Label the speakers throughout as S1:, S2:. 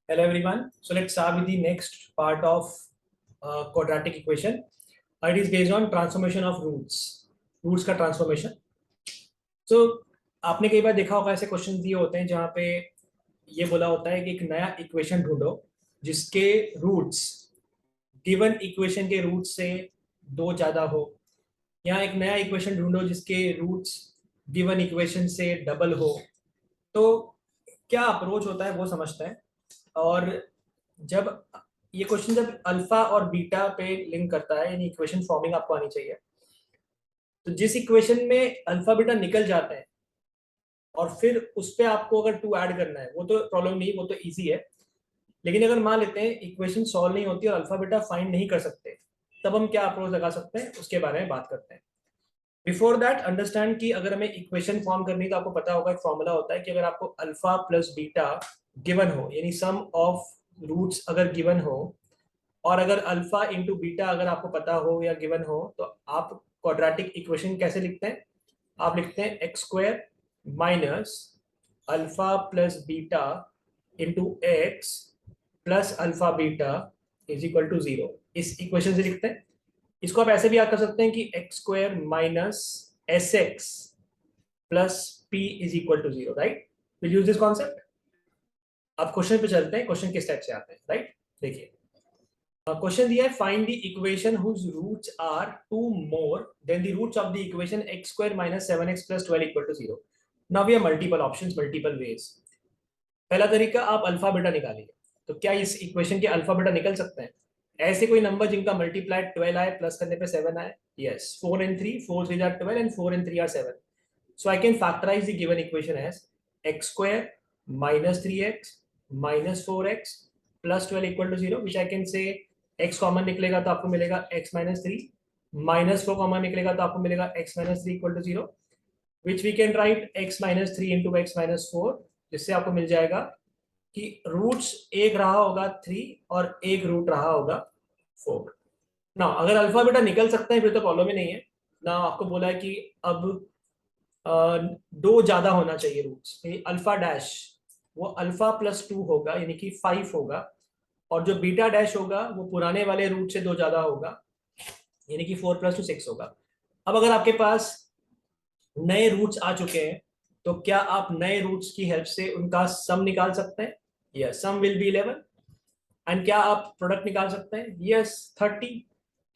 S1: Hello everyone. So let's start with the next part of quadratic equation. It is based on transformation of roots. Roots का transformation. So आपने कई बार देखा होगा ऐसे question दिए होते हैं जहाँ पे ये बोला होता है कि एक नया इक्वेशन ढूंढो जिसके रूट्स गिवन इक्वेशन के रूट से दो ज्यादा हो, या एक नया इक्वेशन ढूंढो जिसके रूट्स गिवन इक्वेशन से डबल हो। तो क्या अप्रोच होता है वो समझते हैं। और जब ये क्वेश्चन जब अल्फा और बीटा पे लिंक करता है, यानी इक्वेशन फॉर्मिंग आपको आनी चाहिए। तो जिस इक्वेशन में अल्फा बीटा निकल जाते हैं और फिर उस पर आपको अगर टू ऐड करना है, वो तो प्रॉब्लम नहीं, वो तो इजी है। लेकिन अगर मान लेते हैं इक्वेशन सॉल्व नहीं होती और अल्फा बीटा फाइंड नहीं कर सकते, तब हम क्या अप्रोच लगा सकते हैं उसके बारे में बात करते हैं। बिफोर दैट अंडरस्टैंड कि अगर हमें इक्वेशन फॉर्म करनी तो आपको पता होगा एक फॉर्मूला होता है कि अगर आपको अल्फा प्लस बीटा गिवन हो, यानी सम ऑफ रूट्स अगर गिवन हो, और अगर अल्फा इंटू बीटा अगर आपको पता हो या गिवन हो, तो आप क्वाड्रेटिक इक्वेशन कैसे लिखते हैं? आप लिखते हैं X square minus alpha plus beta into X plus alpha beta is equal to zero. इस इक्वेशन से लिखते हैं। इसको आप ऐसे भी याद कर सकते हैं कि x square minus S X plus P is equal to zero, right? Will use this concept. अब क्वेश्चन पे चलते हैं, क्वेश्चन किस टाइप से आते हैं, राइट? देखिए, क्वेश्चन दिया है find the equation whose roots are two more than the roots of the equation X square minus 7x plus 12 equal to zero. Now we have multiple options, multiple ways. पहला तरीका, आप alpha beta निकालिए। तो क्या इस equation के alpha beta निकल सकते हैं? ऐसे कोई नंबर जिनका मल्टीप्लाई 12 आए, प्लस करने पे 7 आए? Yes, 4 and 3, 4 3 are 12 and 4 and 3 are 7. So I can factorize the given equation as x square minus 3x minus 4x plus 12 equal to 0, which I can say x common निकलेगा तो आपको मिलेगा x minus 3, minus 4 common निकलेगा तो आपको मिलेगा x minus 3 equal to 0, which we can write x minus 3 into x minus 4, जिससे आपको मिल जाएगा कि रूट्स एक रहा होगा 3 और एक रूट रहा होगा 4। ना अगर अल्फा बीटा निकल सकते हैं फिर तो प्रॉब्लम ही नहीं है ना। आपको बोला है कि अब दो ज्यादा होना चाहिए रूट्स, यानी अल्फा डैश वो अल्फा प्लस 2 होगा, यानी कि 5 होगा, और जो बीटा डैश होगा वो पुराने वाले रूट से दो ज्यादा होगा, यानी कि 4 + 2 6 होगा। अब अगर आपके पास नए रूट्स आ चुके हैं तो क्या आप नए रूट्स की हेल्प से उनका सम निकाल सकते हैं? Yes, sum will be 11। And क्या आप प्रोडक्ट निकाल सकते हैं? यस, 30।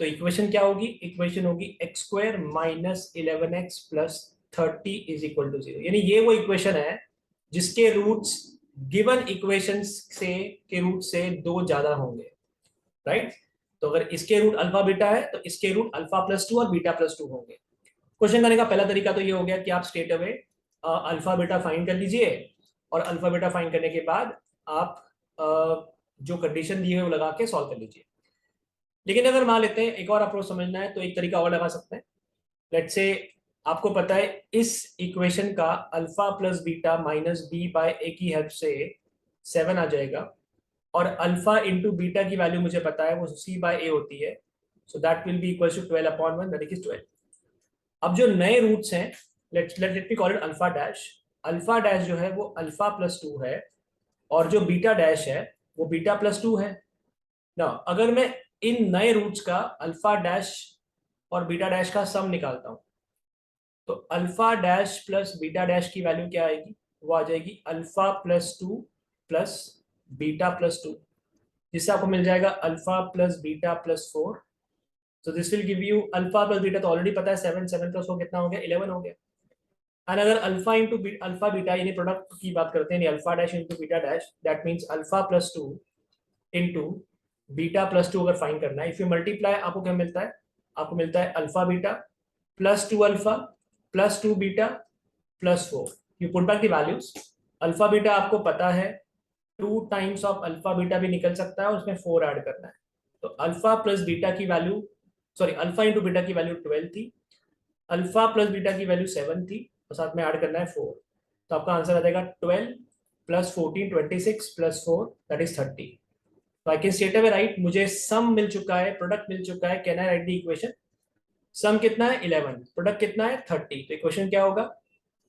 S1: तो इक्वेशन क्या होगी? इक्वेशन होगी x square minus 11x plus 30 is equal to 0। यानी ये वो इक्वेशन है जिसके रूट्स गिवन इक्वेशन से के रूट से दो ज्यादा होंगे, राइट? तो अगर इसके रूट अल्फा बीटा है तो इसके रूट अल्फा प्लस 2 और बीटा प्लस 2 होंगे। क्वेश्चन करने का पहला तरीका तो ये हो गया कि आप straight away alpha beta find कर लीजिए, और अल्फा बीटा फाइंड करने के बाद आप जो कंडीशन दी है वो लगा के सॉल्व कर लीजिए। लेकिन अगर मान लेते हैं एक और अप्रोच समझना है तो एक तरीका और लगा सकते हैं। लेट्स से आपको पता है इस इक्वेशन का alpha plus beta minus B by A की हेल्प से 7 आ जाएगा, और अल्फा इंटू बीटा की वैल्यू मुझे पता है वो सी बाय ए होती है। So that will be equal to 12/1, that is 12। अब जो नए रूट्स हैं, let me call it alpha dash. Alpha dash जो है वो अल्फा प्लस 2 है, और जो बीटा डैश है वो बीटा प्लस 2 है ना। अगर मैं इन नए रूट्स का अल्फा डैश और बीटा डैश का सम निकालता हूं, तो alpha dash plus beta dash की वैल्यू क्या आएगी? वो आ जाएगी alpha plus 2 plus beta plus 2, जिससे आपको मिल जाएगा अल्फा प्लस बीटा प्लस 4। तो this will give you alpha plus beta तो ऑलरेडी पता है 7, 7 प्लस 4 कितना हो गया? 11 हो गया। एंड अगर अल्फा इंटू अल्फा बीटा यानी प्रोडक्ट की बात करते हैं, alpha dash into beta dash, that means alpha plus 2 into beta plus 2 अगर फाइंड करना है, इफ यू मल्टीप्लाई आपको क्या मिलता है? आपको मिलता है alpha beta plus 2 alpha plus 2 beta plus 4। You put back the values. Alpha beta आपको पता है 2 टाइम्स ऑफ अल्फा बीटा भी निकल सकता है, उसमें 4 ऐड करना है। तो अल्फा प्लस बीटा की value, sorry alpha into beta की वैल्यू 12 थी, अल्फा प्लस बीटा की वैल्यू 7 थी, और साथ में ऐड करना है 4। तो आपका आंसर आ जाएगा 12 प्लस 14 26 प्लस 4 दैट इज 30। तो I can straight away write, मुझे सम मिल चुका है, प्रोडक्ट मिल चुका है। Can I write the equation? Sum कितना है? 11, प्रोडक्ट कितना है? 30। तो इक्वेशन क्या होगा?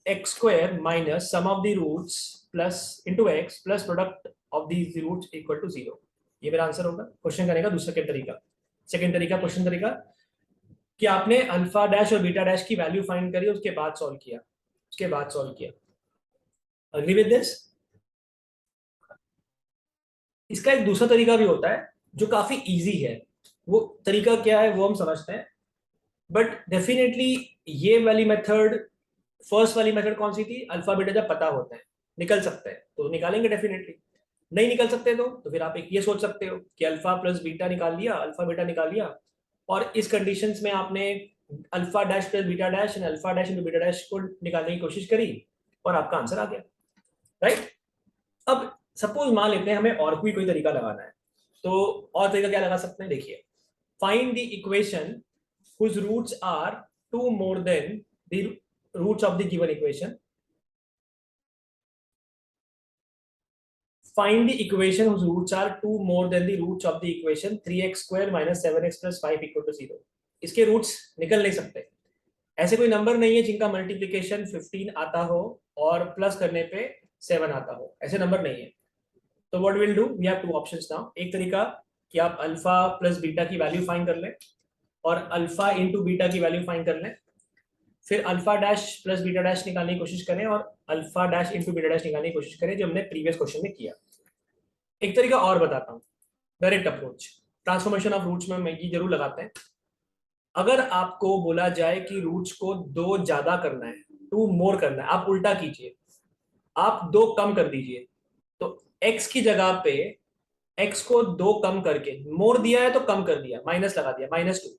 S1: X square minus sum of the roots plus into X plus product of these roots equal to 0। ये मेरा आंसर होगा। क्वेश्चन करने का दूसरा तरीका, सेकंड तरीका, क्वेश्चन तरीका कि आपने अल्फा डैश और बीटा डैश की वैल्यू फाइंड करी, उसके बाद सॉल्व किया, उसके बाद सॉल्व किया। Agree with this? इसका एक दूसरा तरीका भी होता है जो काफी इजी है। वो तरीका क्या है वो हम समझते हैं, बट डेफिनेटली ये वाली मेथड, फर्स्ट वाली मेथड कौन सी थी, अल्फा बीटा जब पता होता है निकल सकते हैं तो निकालेंगे डेफिनेटली। नहीं निकल सकते तो फिर आप एक ये सोच सकते हो कि अल्फा प्लस बीटा निकाल लिया, अल्फा बीटा निकाल लिया, और इस कंडीशंस में आपने alpha dash plus beta dash and alpha dash into beta dash को निकालने की कोशिश करी और आपका आंसर आ गया, राइट। अब सपोज मान लेते हैं हमें और कोई तरीका लगाना है, तो और तरीका क्या लगा सकते हैं, देखिए, find the equation whose roots are 2 more than the roots of the given equation. Find the equation whose roots are 2 more than the roots of the equation 3x square minus 7x plus 5 equal to 0. इसके roots निकल नहीं सकते। ऐसे कोई number नहीं है जिनका multiplication 15 आता हो और प्लस करने पे 7 आता हो, ऐसे नंबर नहीं है। तो what will do, we have two options now. एक तरीका कि आप अल्फा प्लस बीटा की वैल्यू फाइंड कर लें और अल्फा इंटू बीटा की वैल्यू फाइंड कर लें, फिर alpha dash plus beta dash निकालने की कोशिश करें और alpha dash into beta dash निकालने की कोशिश करें, जो हमने प्रीवियस क्वेश्चन में किया। एक तरीका और बताता हूँ, direct approach, transformation of roots में हम ये जरूर लगाते हैं। अगर आपको बोला जाए कि रूट्स को 2 ज्यादा करना है, 2 मोर करना है, आप उल्टा कीजिए, आप 2 कम कर दीजिए। तो x की जगह पे x को 2 कम करके, मोर दिया है तो कम कर दिया, माइनस लगा दिया, -2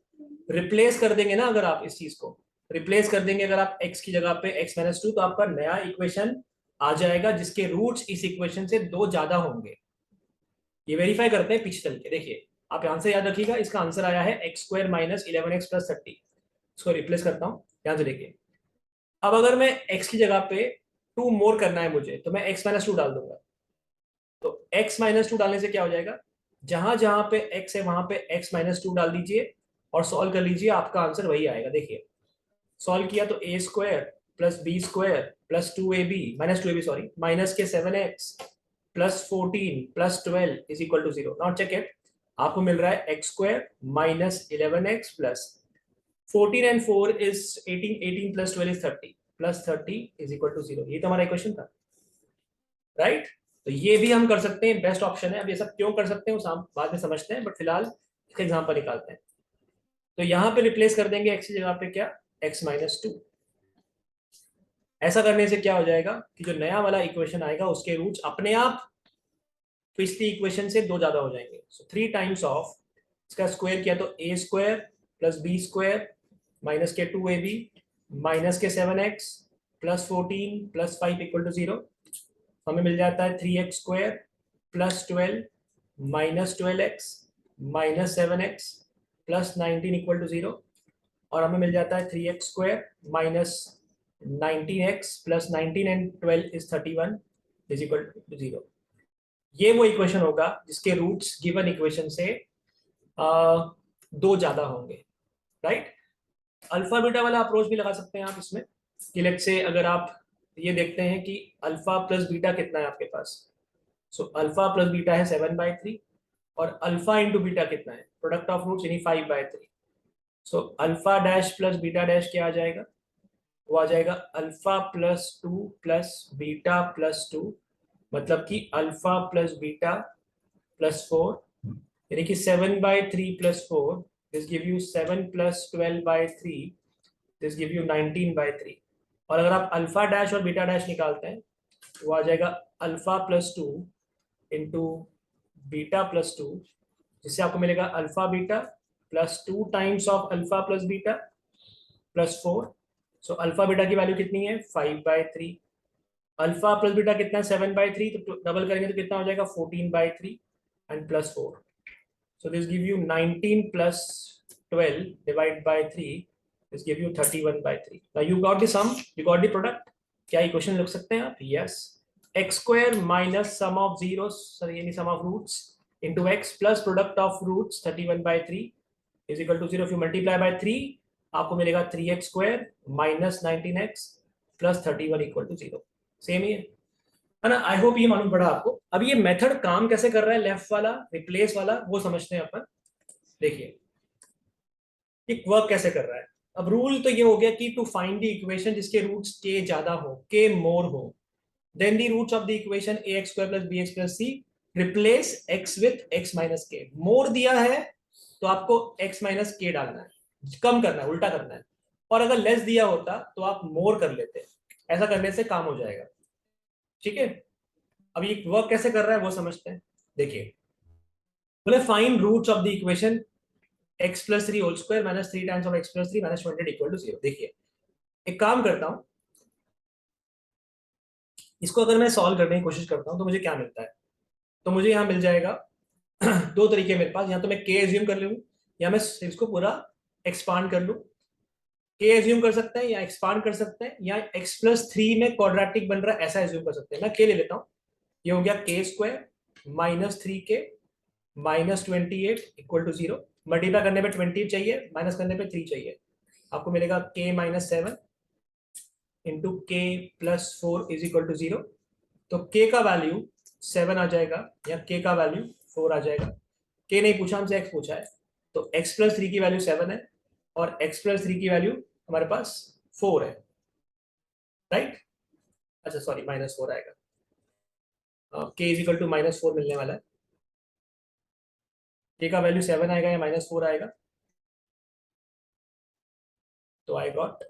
S1: रिप्लेस कर देंगे ना। अगर आप इस चीज को रिप्लेस कर देंगे, अगर आप x की जगह पे x -2, तो आपका नया इक्वेशन आ जाएगा जिसके रूट्स इस इक्वेशन से 2 ज्यादा होंगे। ये वेरीफाई करते हैं पीछे चल के, देखिए आप यहां से याद रखिएगा, इसका आंसर आया है x square minus 11x plus 30। इसको रिप्लेस करता हूँ, ध्यान से देखिए। अब अगर मैं x की जगह पे 2 मोर करना है मुझे, तो मैं x -2 डाल दूंगा। तो x -2 डालने से क्या हो जाएगा, जहां जहां पे x है वहां पे x -2 डाल दीजिए और सॉल्व कर लीजिए, आपका आंसर वही आएगा। देखिए सॉल्व किया तो a square plus B square plus 2ab minus 2ab sorry minus के 7x plus 14 plus 12 is equal to 0। Now check it, आपको मिल रहा है x square minus 11x plus 14 and 4 is 18, 18 plus 12 is 30 plus 30 is equal to 0। ये तो हमारा equation था, right. तो ये भी हम कर सकते हैं, बेस्ट ऑप्शन है। अब ये सब क्यों कर सकते हैं उस हम बाद में समझते हैं, बट फिलहाल इसका एग्जांपल निकालते हैं। तो यहाँ पे रिप्लेस कर देंगे x की जगह पे क्या, x -2। ऐसा करने से क्या हो जाएगा कि जो नया वाला इक्वेशन आएगा उसके रूट्स अपने आप पिछली इक्वेशन से 2 ज्यादा हो जाएंगे। सो 3 टाइम्स ऑफ, इसका स्क्वायर किया तो a square plus B square minus के 2ab माइनस के 7x plus 14 plus 5 equal to 0। हमें मिल जाता है 3x square plus 12 minus 12x minus 7x plus 19 equal to 0, और हमें मिल जाता है 3x square minus 19x plus 19 and 12 is 31 is equal to 0। ये वो इक्वेशन होगा जिसके रूट्स गिवन इक्वेशन से 2 ज्यादा होंगे, राइट। अल्फा बीटा वाला अप्रोच भी लगा सकते हैं आप इसमें, कि लेट्स से अगर आप ये देखते हैं कि अल्फा प्लस बीटा कितना है आपके पास, सो अल्फा प्लस बीटा है 7/3 और अल्फा इंटू बीटा कितना है, प्रोडक्ट ऑफ रूट्स यानी 5/3। So alpha dash plus beta dash क्या आ जाएगा, वो आ जाएगा alpha plus 2 plus beta plus 2, मतलब कि अल्फा प्लस बीटा प्लस 4, यानी कि 7/3 plus 4 this give you 7 plus 12/3 this give you 19/3। और अगर आप अल्फा डैश और बीटा डैश निकालते हैं तो वो आ जाएगा alpha plus 2 into beta plus 2, जिससे आपको मिलेगा alpha beta plus 2 times of alpha plus beta plus 4। So alpha beta की वैल्यू कितनी है, 5/3। अल्फा प्लस बीटा कितना है, 7/3, तो डबल करेंगे तो कितना हो जाएगा, 14/3 and plus 4। So this give you 19 plus 12 divide by 3, this give you 31/3। Now you got the sum, you got the product. क्या इक्वेशन लिख सकते हैं आप, yes, x square minus sum of zeros, sorry यानी sum of roots into x plus product of roots 31/3 is equal to 0। if you multiply by 3 आपको मिलेगा 3x square minus 19x plus 31 equal to 0। Same ही है। है ना। I hope ये मालूम पड़ा आपको। अब ये मेथड काम कैसे कर रहा है, लेफ्ट वाला रिप्लेस वाला, वो समझते हैं अपन। देखिए ये वर्क कैसे कर रहा है। अब रूल तो ये हो गया कि टू फाइंड द इक्वेशन जिसके रूट्स के ज्यादा हो, के मोर हो, then the roots of the equation A X square plus B X plus C, replace X with X minus K. More दिया है तो आपको एक्स माइनस के डालना है, कम करना है, उल्टा करना है। और अगर लेस दिया होता तो आप मोर कर लेते। ऐसा करने से काम हो जाएगा। ठीक है। अब ये वर्क कैसे कर रहा है वो समझते हैं। देखिए बोले find roots of the equation X plus three whole square minus three times of x plus three minus 20 equal to zero. देखिए एक काम करता हूं, इसको अगर मैं सॉल्व करने की कोशिश करता हूं तो मुझे क्या मिलता है। तो मुझे यहाँ मिल जाएगा दो तरीके मेरे पास, या तो मैं के एज्यूम कर लूँ या मैं इसको पूरा एक्सपांड कर लूँ। के एज्यूम कर सकते हैं या एक्सपांड कर सकते हैं, या एक्स प्लस थ्री में क्वाड्रेटिक बन रहा है ऐसा एज्यूम कर सकते हैं। मैं के ले लेता हूँ। ये हो गया k square minus three k minus 28 equal to zero. Multiply करने पे 20 चाहिए, माइनस करने पे 3 चाहिए। आपको मिलेगा k minus seven into k plus four is equal to zero. तो के का वैल्यू 7 आ जाएगा या के का वैल्यू 4 आ जाएगा। के नहीं पूछा हमसे, एक्स पूछा है। तो एक्स प्लस थ्री की वैल्यू 7 है और एक्स प्लस थ्री की वैल्यू हमारे पास 4 है। राइट। अच्छा सॉरी, माइनस 4 आएगा। के इज इक्वल टू माइनस 4 मिलने वाला है। के का वैल्यू 7 आएगा या माइनस 4 आएगा। तो I got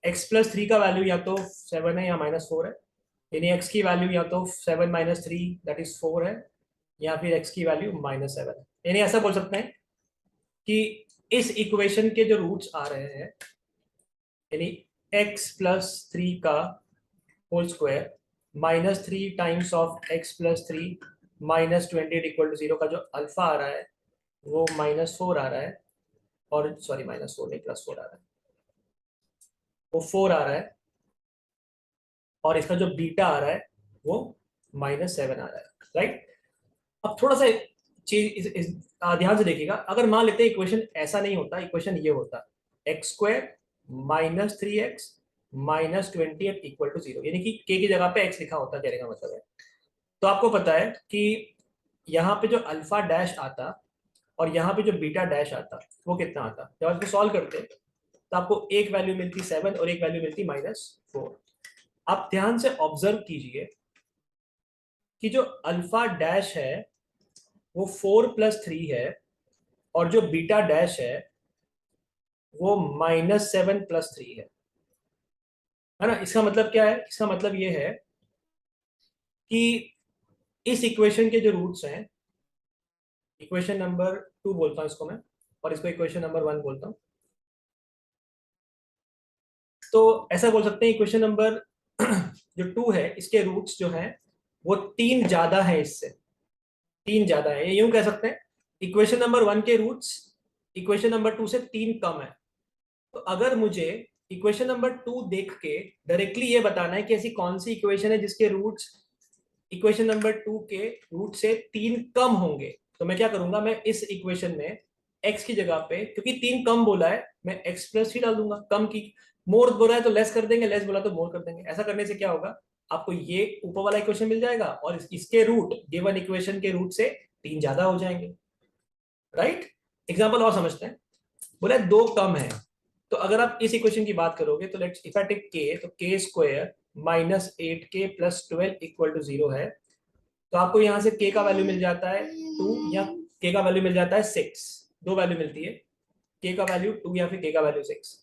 S1: x plus three का वैल्यू या तो 7 है या माइनस 4 है। यानी एक्स की वैल्यू या तो 7 माइनस थ्री दैट इज 4 है, या फिर एक्स की वैल्यू माइनस 7 है। यानी ऐसा बोल सकते हैं कि इस इक्वेशन के जो रूट्स आ रहे हैं, यानी एक्स प्लस थ्री का whole square minus three times of x plus three minus 20 equal to zero का जो अल्फा आ रहा है वो माइनस 4 आ रहा है। और सॉरी माइनस 4 नहीं, प्लस 4 आ रहा है। वो 4 आ रहा है और इसका जो बीटा आ रहा है वो माइनस 7 आ रहा है। राइट। अब थोड़ा सा चीज ध्यान से देखिएगा। अगर मान लेते हैं इक्वेशन ऐसा नहीं होता, इक्वेशन ये होता x square minus three x minus 28 equal to zero, यानी कि के की जगह पे एक्स लिखा होता, कहने का मतलब है। तो आपको पता है कि यहाँ पे जो अल्फा डैश आता और यहाँ पे जो बीटा डैश आता वो कितना आता। जब आप इसको सॉल्व करते तो आपको एक वैल्यू मिलती 7 और एक वैल्यू मिलती माइनस 4। आप ध्यान से ऑब्जर्व कीजिए कि जो अल्फा डैश है वो 4 प्लस 3 है और जो बीटा डैश है वो माइनस 7 प्लस 3 है ना। इसका मतलब क्या है, इसका मतलब ये है कि इस इक्वेशन के जो रूट्स हैं, इक्वेशन नंबर 2 बोलता हूं इसको मैं और इसको इक्वेशन नंबर 1 बोलता हूं। तो ऐसा बोल सकते हैं इक्वेशन नंबर जो 2 है इसके रूट्स जो हैं वो 3 ज्यादा है इससे, 3 ज्यादा है, ये यूं कह सकते हैं। इक्वेशन नंबर 1 के रूट्स इक्वेशन नंबर 2 से 3 कम है। तो अगर मुझे इक्वेशन नंबर 2 देख के डायरेक्टली ये बताना है कि ऐसी कौन सी इक्वेशन है जिसके रूट्स इक्वेशन नंबर 2 के रूट से 3 कम होंगे, तो मैं क्या करूंगा, मैं इस इक्वेशन में x की जगह पे, क्योंकि 3 कम बोला है, मैं x प्लस ही डाल दूंगा। कम की मोर बोला है तो लेस कर देंगे, लेस बोला तो मोर कर देंगे। ऐसा करने से क्या होगा, आपको ये ऊपर वाला इक्वेशन मिल जाएगा और इसके रूट गिवन इक्वेशन के रूट से 3 ज्यादा हो जाएंगे। राइट। एग्जाम्पल और समझते हैं। बोला दो कम है, तो अगर आप इस इक्वेशन की बात करोगे तो लेट्स इफ आई टेक के, तो के स्क्वायर माइनस 8 के प्लस 12 इक्वल टू जीरो है। तो आपको यहाँ से के का वैल्यू मिल जाता है 2 या के का वैल्यू मिल जाता है 6। दो वैल्यू मिलती है, के का वैल्यू 2 या फिर के का वैल्यू 6।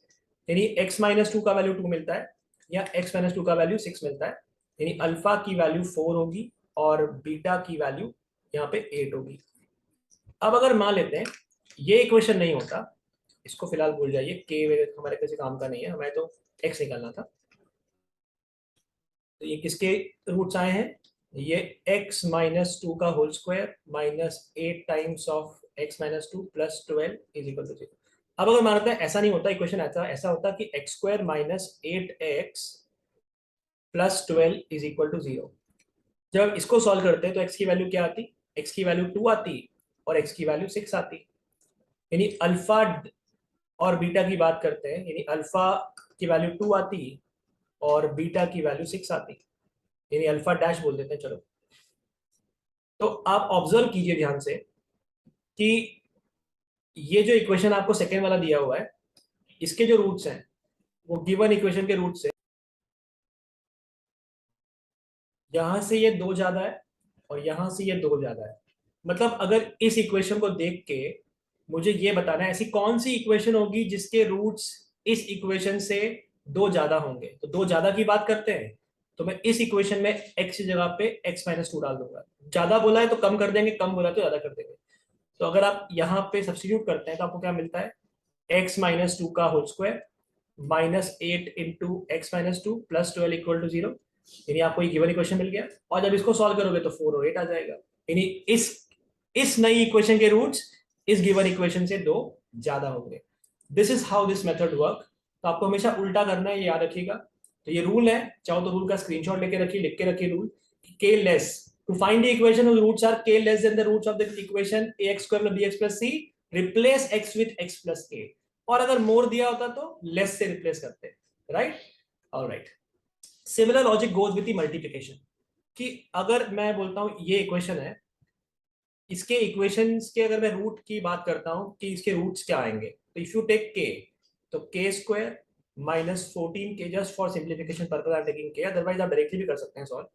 S1: यानी x माइनस टू का वैल्यू 2 मिलता है या x माइनस टू का वैल्यू 6 मिलता है। यानी अल्फा की वैल्यू 4 होगी और बीटा की वैल्यू यहाँ पे 8 होगी। अब अगर मान लेते हैं ये इक्वेशन नहीं होता, इसको फिलहाल भूल जाइए, के हमारे किसी काम का नहीं है, हमें तो x निकालना था। तो ये किसके रूट्स आए हैं, ये x माइनस टू का whole square minus 8 times of x minus two plus 12 is equal to 0। अब अगर मानते हैं ऐसा नहीं होता इक्वेशन, ऐसा ऐसा होता कि x square minus 8x plus 12 is equal to 0। जब इसको सॉल्व करते हैं तो x की वैल्यू क्या आती, x की वैल्यू 2 आती और x की वैल्यू 6 आती। यानी अल्फा और बीटा की बात करते हैं, यानी अल्फा की वैल्यू 2 आती और बीटा की वैल्यू 6 आती। यानी अल्फा डैश बोल देते हैं चलो। तो आप ऑब्जर्व कीजिए ध्यान से कि ये जो इक्वेशन आपको सेकेंड वाला दिया हुआ है, इसके जो रूट्स हैं वो गिवन इक्वेशन के रूट से, यहां से ये 2 ज्यादा है और यहां से ये 2 ज्यादा है। मतलब अगर इस इक्वेशन को देख के मुझे ये बताना है ऐसी कौन सी इक्वेशन होगी जिसके रूट्स इस इक्वेशन से 2 ज्यादा होंगे। तो 2 ज्यादा की बात करते हैं, तो मैं इस इक्वेशन में x की जगह पे x-2 डाल दूंगा। ज्यादा बोला है तो कम कर देंगे, कम बोला है तो ज्यादा कर देंगे। तो अगर आप यहाँ पे सब्स्टिट्यूट करते हैं तो आपको क्या मिलता है, x-2 का whole square -8 into x-2 plus 12 equal to 0। यानी आपको ये गिवन इक्वेशन मिल गया। और जब इसको सॉल्व करोगे तो 4 और 8 आ जाएगा। यानी इस नई इक्वेशन के रूट्स इस गिवन इक्वेशन से 2 ज्यादा होंगे। This is how this method work. तो आपको हमेशा उल्टा करना है, ये याद रखिएगा। तो ये रूल है, चाहो तो रूल का स्क्रीनशॉट लेके रखिए, लिख के रखिए rule k less to find the equation whose roots are k less than the roots of the equation ax square plus bx plus c, replace x with x plus k। और अगर मोर दिया होता तो लेस से replace करते, right. Alright, similar logic goes with the multiplication. कि अगर मैं बोलता हूं ये इक्वेशन है, इसके इक्वेशंस के अगर मैं रूट की बात करता हूं कि इसके रूट्स क्या आएंगे, तो इफ यू टेक के, तो के स्क्वायर -14 के, just for simplification purpose I am taking के, अदरवाइज आप डायरेक्टली भी कर सकते हैं सॉल्व।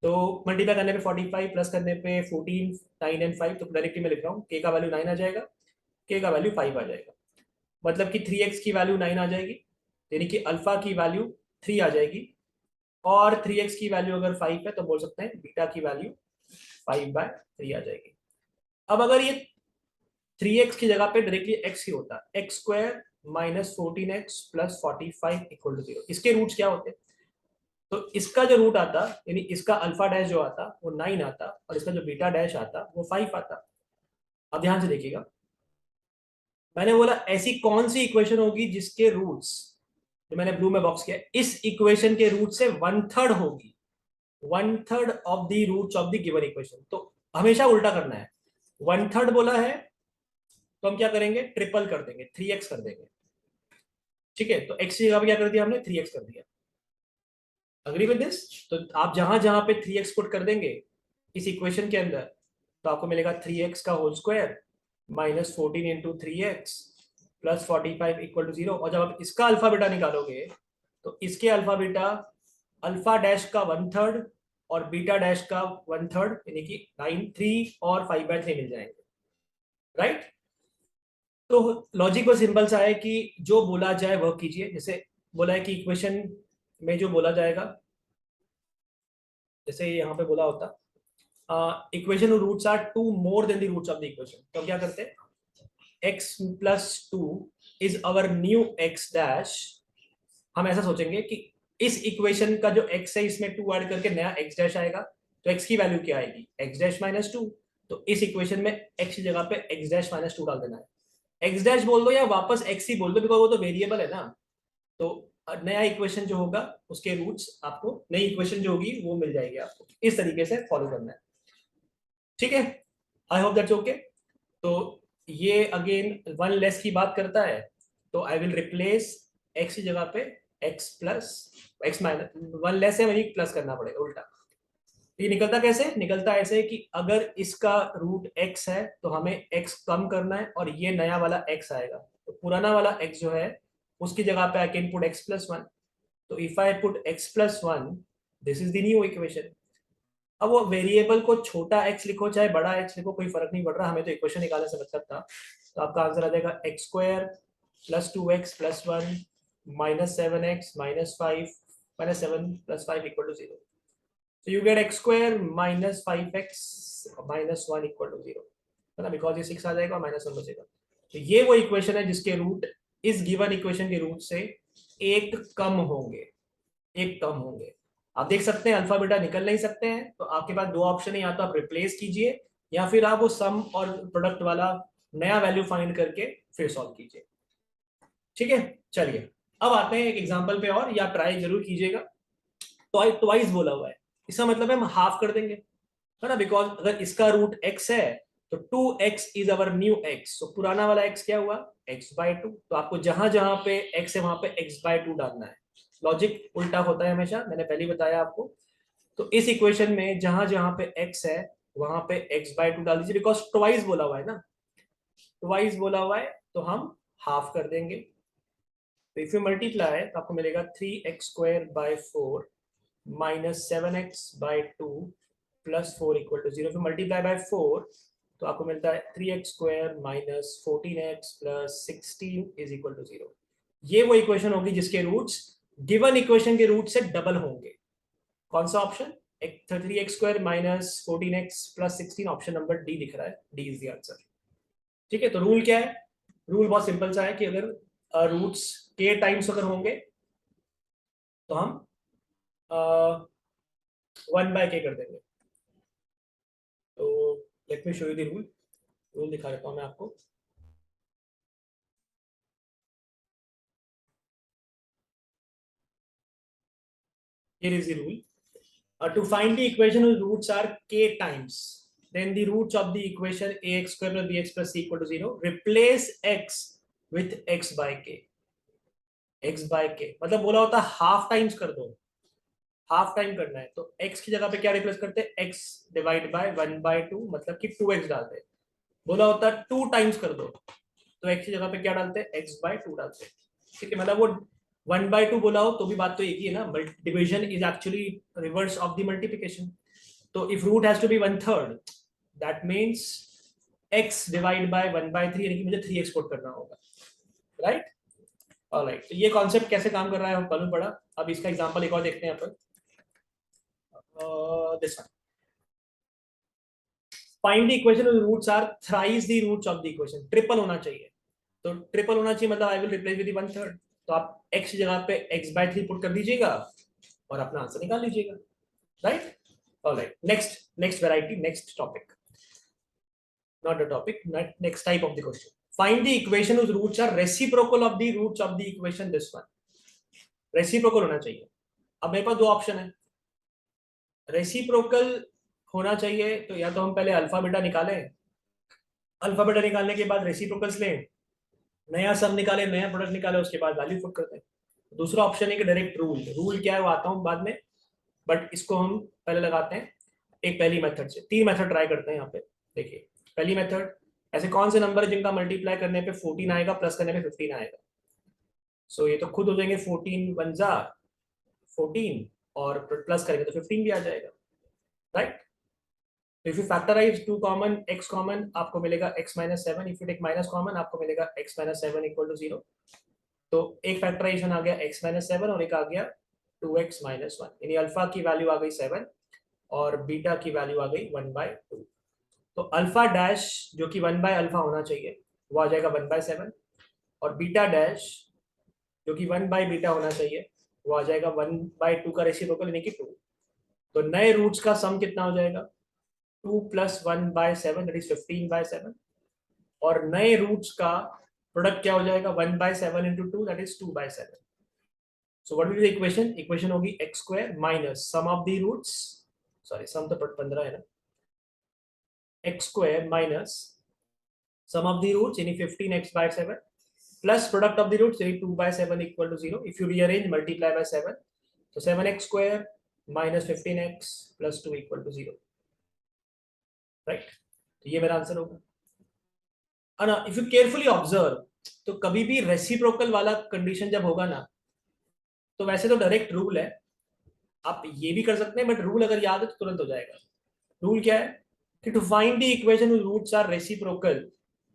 S1: तो मल्टीप्लाई करने पे 45 प्लस करने पे 14, 9 एंड 5, तो डायरेक्टली मैं लिख रहा हूँ के का वैल्यू 9 आ जाएगा, के का वैल्यू 5 आ जाएगा। मतलब कि 3x की वैल्यू 9 आ जाएगी, यानी कि अल्फा की वैल्यू 3 आ जाएगी। और 3x की वैल्यू अगर 5 है तो बोल सकते हैं बीटा की वैल्यू 5/3 आ जाएगी। अब अगर ये 3x की जगह पे डायरेक्टली x ही होता, x² -14x plus 45 equal to 0, इसके रूट्स क्या होते? तो इसका जो रूट आता, यानी इसका अल्फा डैश जो आता वो 9 आता, और इसका जो बीटा डैश आता वो 5 आता। अब ध्यान से देखिएगा, मैंने बोला ऐसी कौन सी इक्वेशन होगी जिसके रूट्स, जो मैंने ब्लू में बॉक्स किया, इस इक्वेशन के रूट से 1/3 होगी, 1/3 of the roots of the given equation. तो हमेशा उल्टा करना है। 1/3 बोला है तो हम क्या करेंगे, ट्रिपल कर देंगे, 3x कर देंगे। ठीक है, तो x की जगह पे क्या कर दिया हमने, 3x कर दिया। Agree with this? तो आप जहां जहां पे 3x पुट कर देंगे इस इक्वेशन के अंदर, तो आपको मिलेगा 3x का whole square -14 into 3x plus 45 equal to 0। और जब आप इसका अल्फा बीटा निकालोगे तो इसके अल्फा बीटा, अल्फा डैश का 1/3 और बीटा डैश का 1/3, यानी कि 9, 3 और 5/3 मिल जाएंगे, राइट। तो लॉजिक वो सिंपल सा है कि जो बोला जाए वह कीजिए। जैसे बोला है कि इक्वेशन में जो बोला जाएगा, जैसे यहाँ पे बोला होता equation roots are 2 more than the roots of the equation, तो हम क्या करते हैं, x+2 is our new x dash. हम ऐसा सोचेंगे कि इस इक्वेशन का जो x है इसमें 2 ऐड करके नया x डैश आएगा, तो x की वैल्यू क्या आएगी, x डैश -2। तो इस इक्वेशन में x की जगह पे x डैश -2 डाल देना है। x डैश बोल दो या वापस x ही बोल दो, बिकॉज वो तो वेरिएबल है ना। तो नया इक्वेशन जो होगा उसके रूट्स आपको, नई इक्वेशन जो होगी वो मिल जाएगी आपको। इस तरीके से फॉलो करना है, ठीक है। I hope that's okay. तो ये अगेन 1 लेस की बात करता है, तो आई विल रिप्लेस x की जगह पे x plus x minus 1 less है, वही प्लस करना पड़ेगा उल्टा। ये निकलता कैसे, निकलता ऐसे कि अगर इसका रूट x है तो हमें x कम करना है और ये नया वाला x आएगा, तो पुराना वाला x जो है उसकी जगह पे आई कैन पुट x+1। तो if I put x+1, this is the new equation. अब वो वेरिएबल को छोटा x लिखो चाहे बड़ा x लिखो, कोई फर्क नहीं पड़ रहा, हमें तो इक्वेशन निकालने से मतलब था। तो आपका आंसर आ जाएगा x² + 2x+1 -7x -5 -7 + 5 equal to 0। So you get x² - 5x - 1 equal to 0, है ना, बिकॉज ये 6 आ जाएगा और -1 बचेगा। तो ये वो इक्वेशन है जिसके रूट इस गिवन इक्वेशन के रूट से एक कम होंगे, एक कम होंगे। आप देख सकते हैं अल्फा बीटा निकल नहीं सकते हैं, तो आपके पास 2 ऑप्शन है, या तो आप रिप्लेस कीजिए या फिर आप वो सम और प्रोडक्ट वाला नया वैल्यू फाइंड करके फिर सॉल्व कीजिए, ठीक है। चलिए अब आते हैं एक एग्जांपल पे, और या ट्राई जरूर कीजिएगा। तो ट्वाइस बोला हुआ है, इसका मतलब है हम हाफ कर देंगे, है ना, बिकॉज अगर इसका रूट x है तो 2x is our new x। तो पुराना वाला x क्या हुआ, x/2। तो आपको जहां जहां पे x है वहां पे x/2 डालना है। लॉजिक उल्टा होता है हमेशा, मैंने पहले ही बताया आपको। तो इस इक्वेशन में जहां जहां पे x है वहां पे x/2 डाल दीजिए, बिकॉज ट्वाइस बोला हुआ है ना, ट्वाइस बोला हुआ है तो हम हाफ कर देंगे। तो इफ यू मल्टीप्लाई तो आपको मिलेगा 3x² by 4 minus 7x/2 plus 4 equal to 0। फिर मल्टीप्लाई बाय 4 तो आपको मिलता है 3x² minus 14x plus 16 is equal to 0। ये वो इक्वेशन होगी जिसके रूट्स गिवन इक्वेशन के रूट से डबल होंगे। कौन सा option? 3x² minus 14x plus 16, option number D दिख रहा है, डी इज द आंसर। ठीक है, तो रूल क्या है? रूल बहुत सिंपल सा है कि अगर रूट्स के टाइम्स अगर होंगे तो हम 1/k कर देंगे। तो let me show you the rule. Rule दिखा देता हूँ मैं आपको। Here is the rule. To find the equation whose roots are k times, then the roots of the equation ax square plus bx plus c equal to 0, replace x with x by k। x by k मतलब बोला होता है half times कर दो, half time करना है तो x की जगह पे क्या रिप्लेस करते हैं? x डिवाइड बाय 1/2, मतलब कि 2x डालते हैं। बोला होता है 2 टाइम्स कर दो तो x की जगह पे क्या डालते हैं? x/2 डालते हैं। ठीक है, मतलब वो 1/2 बोला हो तो भी बात तो एक ही है ना, division is actually reverse of the multiplication. तो if root has to be 1/3 that means x divide by 1/3, यानी कि मुझे 3 एक्सपोर्ट करना होगा, राइट? ऑलराइट, तो ये कॉन्सेप्ट कैसे काम कर रहा है हम मालूम पड़ा। अब इसका एग्जांपल एक और देखते हैं अपन। This one, find the equation whose roots are thrice the roots of the equation। Triple होना चाहिए, तो ट्रिपल होना चाहिए मतलब आई विल रिप्लेस विद 1/3। तो आप x की जगह पे x/3 पुट कर दीजिएगा और अपना आंसर निकाल लीजिएगा, right? Alright, next variety, next topic, not the topic, next type of the question। find the equation whose roots are reciprocal of the roots of the equation this one। Reciprocal होना चाहिए। अब मेरे पास दो option है। Reciprocal होना चाहिए तो या तो हम पहले अल्फा बीटा निकालें, अल्फा बीटा निकालने के बाद रेसिप्रोकल्स लें, नया सम निकाले, नया प्रोडक्ट निकाले, उसके बाद वैल्यू पुट करते हैं। दूसरा ऑप्शन है कि डायरेक्ट रूल। रूल क्या है वो आता हूँ बाद में, बट इसको हम पहले लगाते हैं एक पहली मेथड से। 3 मेथड ट्राई करते हैं यहाँ पे। देखिए पहली मेथड, ऐसे कौन से नंबर है जिनका मल्टीप्लाई करने पे 14 आएगा, प्लस करने पे 15 आएगा? सो ये तो खुद हो जाएंगे 14 1 जा 14, और प्लस करेंगे तो 15 भी आ जाएगा, right? If you factorise 2 common, x common, आपको मिलेगा x minus 7। If you take minus common आपको मिलेगा x माइनस 7 इक्वल टू 0। तो एक फैक्टराइजेशन आ गया x माइनस 7 और एक आ गया 2x माइनस 1, यानी अल्फा की वैल्यू आ गई 7 और बीटा की वैल्यू आ गई 1/2। तो अल्फा डैश जो कि 1/अल्फा होना चाहिए वो आ जाएगा 1/7, और बीटा डैश जो कि 1/बीटा होना चाहिए वो आ जाएगा 1/2 का रेसिप्रोकल यानी कि 2। तो नए रूट्स का सम कितना हो जाएगा? 2 प्लस 1/7 दैट इज 15/7, और नए रूट्स का प्रोडक्ट क्या हो जाएगा? 1/7 into 2 that is 2/7। So what will be the equation? Equation होगी x² minus sum of the roots, sorry sum तो 15 है ना, x² minus sum of the roots यानी 15x/7 plus product of the roots यानी 2/7 equal to 0। if you rearrange multiply by 7 तो 7x² minus 15x plus 2 equal to 0, right? तो ये मेरा answer होगा। और ना इफ यू केयरफुली ऑब्जर्व तो कभी भी रेसिप्रोकल वाला कंडीशन जब होगा ना, तो वैसे तो डायरेक्ट रूल है, आप ये भी कर सकते हैं, बट रूल अगर याद है तो तुरंत हो जाएगा। रूल क्या है कि to find the equation whose roots are reciprocal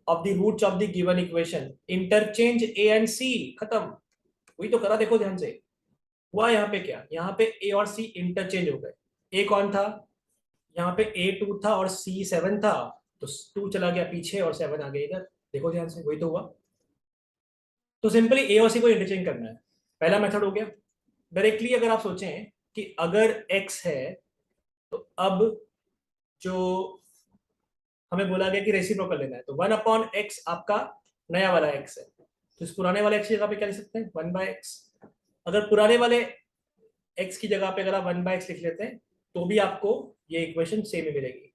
S1: of the roots of the given equation interchange a and c। खत्म, वही तो करा, देखो ध्यान से। हुआ यहाँ पे क्या? यहाँ पे a और c इंटरचेंज हो गए। a कौन था? यहाँ पे a 2 था और c 7 था, तो 2 चला गया पीछे और 7 आ गया इधर। देखो ध्यान से, वही तो हुआ। तो सिंपली a और c को इंटरचेंज करना है, पहला मेथड हो गया। डायरेक्टली अगर आप सोचें कि अगर x है तो अब जो हमें बोला गया कि रेसिप्रोकल लेना है, तो 1/x आपका नया वाला x है, तो इस पुराने वाले x की जगह पे क्या लिख सकते हैं? 1/x। अगर पुराने वाले x की जगह पे अगर आप 1/x लिख लेते हैं तो भी आपको ये इक्वेशन सेम ही मिलेगी।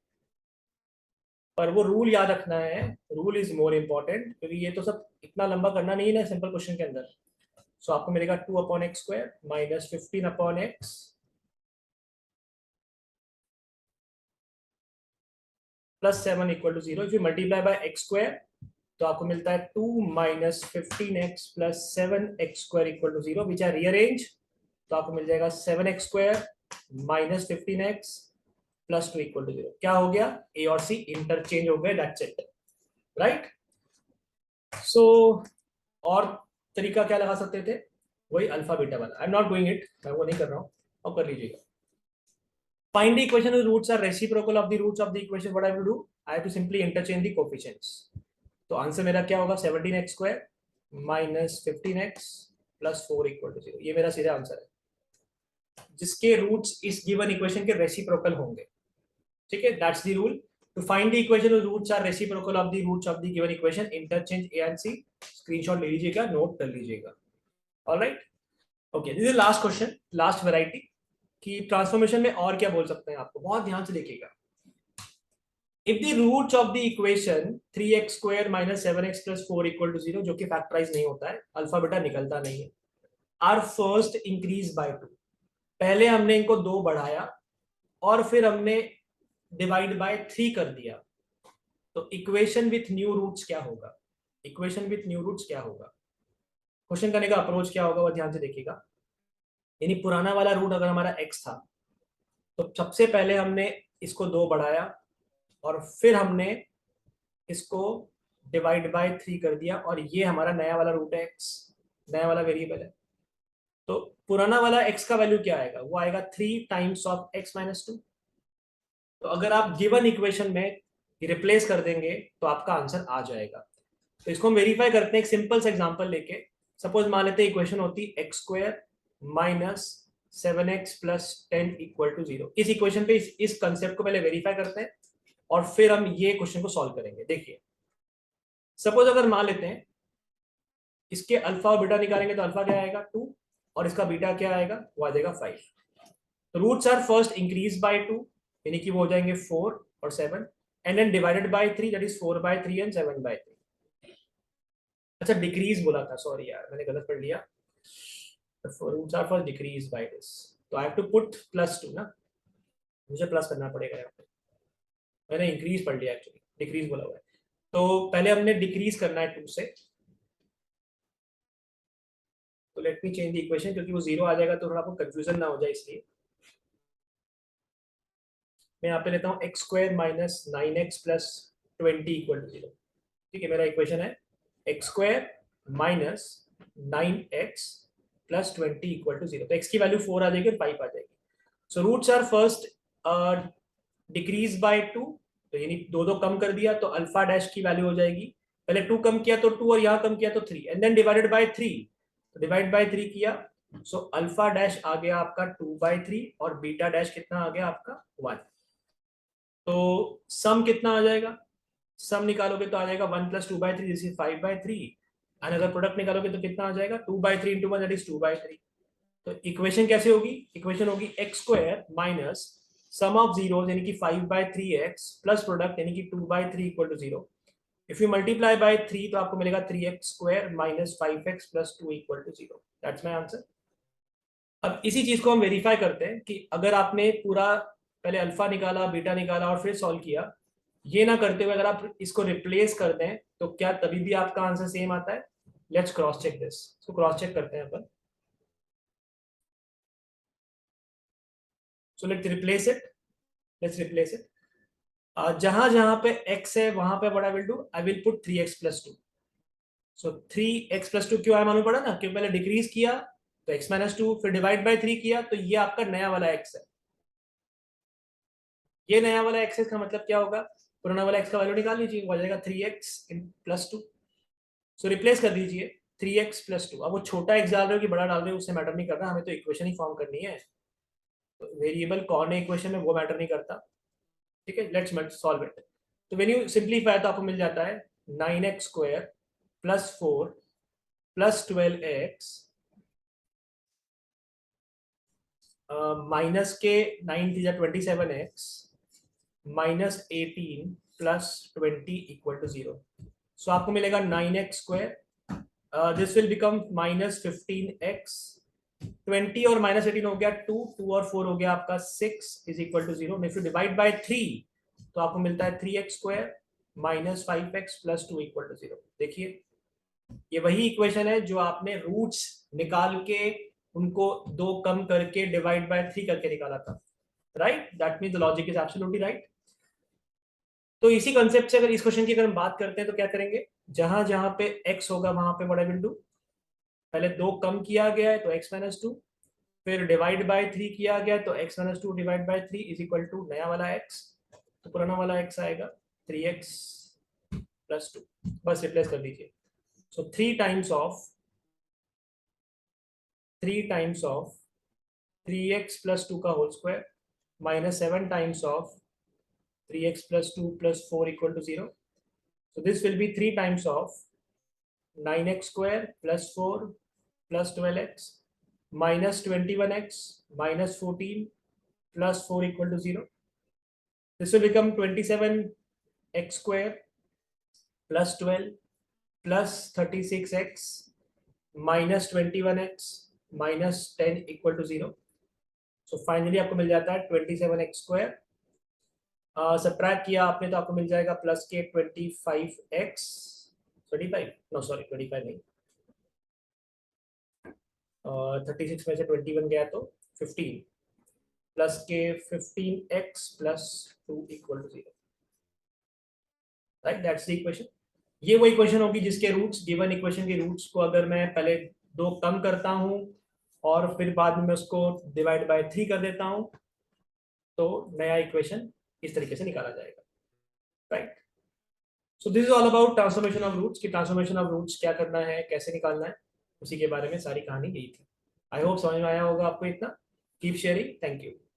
S1: पर वो रूल याद रखना है, रूल इज मोर इंपॉर्टेंट, क्योंकि ये तो सब इतना लंबा करना नहीं है ना सिंपल क्वेश्चन के अंदर। सो आपको मिलेगा 2/x² minus 15/x plus 7 equal to 0। If you multiply by x square तो आपको मिलता है 2 minus 15x plus 7x square equal to 0, which are rearrange तो आपको मिल जाएगा 7x square minus 15x plus 2 equal to 0। क्या हो गया, ए और सी इंटरचेंज हो गए, दैट्स इट, राइट। सो और तरीका क्या लगा सकते थे, वही अल्फा बीटा वाला। I am not doing it, मैं वो नहीं कर रहा हूँ, अब कर लीजिएगा। Find the equation whose roots are reciprocal of the roots of the equation. What I have to do? I have to simply interchange the coefficients. तो आंसर मेरा क्या होगा, 17x square minus 15x plus 4 equal to 0। ये मेरा सीधा answer है, जिसके roots इस गिवन इक्वेशन के रेसिप्रोकल होंगे। ठीक है, that's the rule. To find the equation whose roots are reciprocal of the roots of the given equation, interchange a and c। Screenshot ले लीजिएगा, नोट कर लीजिएगा। Alright, okay, this is last question, last variety कि transformation में और क्या बोल सकते हैं आपको, बहुत ध्यान से देखिएगा। If the roots of the equation 3x square minus 7x plus 4 equal to 0, जो कि फैक्टराइज नहीं होता है, अल्फा बेटा निकलता नहीं है, आर फर्स्ट इंक्रीज बाय 2, पहले हमने इनको 2 बढ़ाया और फिर हमने डिवाइड बाय 3 कर दिया, तो इक्वेशन विथ न्यू रूट्स क्या होगा, इक्वेशन विथ न्यू रूट्स क्या होगा। क्वेश्चन करने का अप्रोच क्या होगा वो ध्यान से देखिएगा। यानी पुराना वाला रूट अगर हमारा x था, तो सबसे पहले हमने इसको 2 बढ़ाया और फिर हमने इसको डिवाइड बाय 3 कर दिया, और ये हमारा नया वाला रूट है x, नया वाला वेरिएबल है। तो पुराना वाला x का वैल्यू क्या आएगा, वो आएगा 3 टाइम्स ऑफ x माइनस 2। तो अगर आप गिवन इक्वेशन में रिप्लेस कर देंगे तो आपका आंसर आ जाएगा। तो इसको हम वेरीफाई करते हैं एक सिंपल सा एग्जांपल लेके। सपोज मान लेते हैं इक्वेशन होती x square minus 7x plus 10 equal to 0। इस इक्वेशन पे इस कंसेप्ट को पहले वेरीफाई करते हैं और फिर हम ये क्वेश्चन को सॉल्व करेंगे। देखिए, सपोज अगर मान लेते हैं इसके अल्फा और बीटा निकालेंगे तो अल्फा क्या आएगा 2 और इसका बीटा क्या आएगा, वो आ जाएगा 5। तो roots are first increase by 2, यानी कि वो हो जाएंगे 4 और 7, and then divided by 3, that is 4 by 3 and 7 by 3। अच्छा, डिक्रीज बोला था, सॉरी यार मैंने गलत पढ़ लिया। Roots are first decrease by this, तो I have to put plus 2 ना, मुझे प्लस करना पड़ेगा यहाँ पे, मैंने इंक्रीज पढ़ लिया, एक्चुअली डिक्रीज बोला हुआ है। तो पहले हमने डिक्रीज करना है 2 से, तो let me change the equation, क्योंकि वो 0 आ जाएगा तो थोड़ा आपको कंफ्यूजन ना हो जाए, इसलिए मैं यहाँ पे लेता हूँ x square minus 9x plus 20 equal to 0। ठीक है, मेरा इक्वेशन है x square minus 9x plus 20 equal to 0। तो x की वैल्यू 4 आ जाएगी और 5 आ जाएगी। So roots are first decrease by 2, तो यानी 2 कम कर दिया, तो अल्फा डैश की वैल्यू हो जाएगी, पहले 2 कम किया तो 2 और यहाँ कम किया तो 3, एंड देन डिवाइडेड बाय 3, तो डिवाइड बाय 3 किया, सो अल्फा डैश आ गया आपका 2/3 और बीटा डैश कितना आ गया आपका 1। तो सम कितना आ जाएगा, सम निकालोगे तो आ जाएगा 1 प्लस 2/3, दिस इज 5/3, एंड अगर प्रोडक्ट निकालोगे तो कितना आ जाएगा 2/3 इंटू 1, दैट इज 2/3। तो इक्वेशन कैसे होगी, इक्वेशन होगी x square minus sum of zeros यानी कि 5/3x प्लस प्रोडक्ट यानी कि 2/3 equal to 0। If you multiply by 3 तो आपको मिलेगा 3x square minus 5x plus 2 equal to 0। That's my answer. अब इसी चीज को हम वेरीफाई करते हैं कि अगर आपने पूरा पहले अल्फा निकाला, बीटा निकाला और फिर सॉल्व किया, ये ना करते हुए अगर आप इसको रिप्लेस कर दें तो क्या तभी भी आपका आंसर सेम आता है। लेट्स क्रॉस चेक दिस, इसको क्रॉस चेक करते हैं अपन। So let's replace it, let's replace it. जहां जहां पे x है वहां पे what I will do, I will put 3x plus 2। So 3x plus 2 क्यों आया मालूम पड़ा ना, क्योंकि पहले डिक्रीज किया तो x माइनस 2, फिर डिवाइड बाय 3 किया, तो ये आपका नया वाला x है। ये नया वाला x का मतलब क्या होगा, पुराना वाला x का वैल्यू निकाल लीजिए, वो आ जाएगा 3x प्लस 2। सो रिप्लेस कर दीजिए 3x प्लस 2। अब वो छोटा x डाल रहे हो कि बड़ा डाल रहे हो उससे मैटर नहीं करता, हमें तो इक्वेशन ही फॉर्म करनी है। तो वेरिएबल कौन है इक्वेशन में वो मैटर नहीं करता। ठीक है, लेट्स सॉल्व इट। तो व्हेन यू सिंप्लीफाई तो आपको मिल जाता है 9x square plus 4 plus 12x minus के 9 थी 27x minus 18 plus 20 equal to 0। So आपको मिलेगा 9x square, this will become minus 15x, 20 और माइनस 18 हो गया 2, 2 और 4 हो गया आपका 6 is equal to 0। If you divide by 3 तो तो आपको मिलता है 3x² minus 5x plus 2 equal to 0। देखिए ये वही इक्वेशन है जो आपने रूट्स निकाल के उनको 2 कम करके डिवाइड बाय 3 करके निकाला था, right? That means the logic is absolutely right. तो इसी कंसेप्ट से अगर इस क्वेश्चन की अगर हम बात करते हैं तो क्या करेंगे, जहां जहां पे x होगा वहां पे व्हाट आई विल डू, पहले 2 कम किया गया है तो x माइनस 2, फिर डिवाइड बाय 3 किया गया तो x minus 2 divide by 3 is equal to नया वाला x, तो पुराना वाला x आएगा 3x प्लस 2, बस रिप्लेस कर दीजिए। सो 3 टाइम्स ऑफ 3x प्लस 2 का whole square minus 7 times of 3x plus 2 plus 4 equal to 0. So this will be 3 times of 9x square plus 4 plus 12x minus 21x minus 14 plus 4 equal to 0. This will become 27x square plus 12 plus 36x minus 21x minus 10 equal to 0. So finally आपको मिल जाता है 27x square, subtract किया आपने तो आपको मिल जाएगा plus के 25x 25 नो सॉरी 25 नहीं, 36 में से 21 गया तो 15 प्लस के 15x plus 2 equal to 0, right? That's the equation. ये वो इक्वेशन होगी जिसके रूट्स, गिवन इक्वेशन के रूट्स को अगर मैं पहले 2 कम करता हूँ और फिर बाद में मैं उसको डिवाइड बाय 3 कर देता हूँ तो नया इक्वेशन इस तरीके से निकाला जाएगा, right? So this is all about transformation of roots, कि ट्रांसफॉर्मेशन ऑफ रूट्स क्या करना है, कैसे निकालना है, उसी के बारे में सारी कहानी यही थी। आई होप समझ में आया होगा आपको इतना। Keep sharing, thank you.